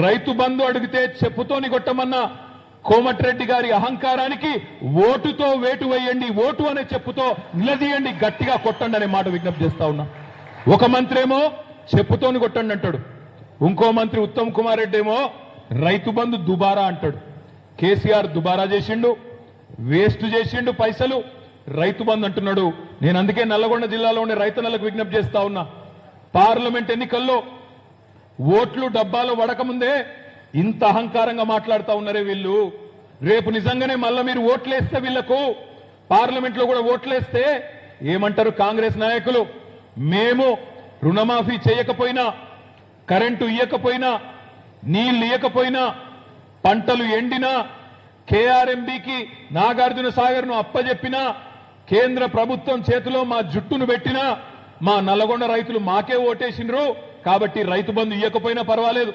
రైతు బంధు అడిగితే చెప్పుతోని కొట్టమన్న కోమటిరెడ్డి గారి అహంకారానికి ఓటుతో వేటు వేయండి, ఓటు అనే చెప్పుతో నిలదీయండి, గట్టిగా కొట్టండి అనే మాట విజ్ఞప్తి చేస్తా ఉన్నా. ఒక మంత్రి ఏమో చెప్పుతోని కొట్టండి అంటాడు, ఇంకో మంత్రి ఉత్తమ్ కుమార్ రెడ్డి ఏమో రైతు బంధు దుబారా అంటాడు. కేసీఆర్ దుబారా చేసిండు, వేస్ట్ చేసిండు పైసలు, రైతు బంధు అంటున్నాడు. నేను అందుకే నల్లగొండ జిల్లాలో ఉండే రైతన్నలకు విజ్ఞప్తి చేస్తా ఉన్నా, పార్లమెంట్ ఎన్నికల్లో ఓట్లు డబ్బాలో వడకముందే ఇంత అహంకారంగా మాట్లాడుతూ ఉన్నారే వీళ్ళు. రేపు నిజంగానే మళ్ళా మీరు ఓట్లేస్తే వీళ్లకు పార్లమెంట్ లో కూడా ఓట్లేస్తే ఏమంటారు కాంగ్రెస్ నాయకులు? మేము రుణమాఫీ చేయకపోయినా, కరెంటు ఇయ్యకపోయినా, నీళ్లు ఇయ్యకపోయినా, పంటలు ఎండినా, కేఆర్ఎంబీకి నాగార్జున సాగర్ ను అప్పజెప్పినా, కేంద్ర ప్రభుత్వం చేతిలో మా జుట్టును పెట్టినా మా నల్లగొండ రైతులు మాకే ఓటేసిండ్రు కాబట్టి రైతు బంధు ఇయ్యకపోయినా పర్వాలేదు,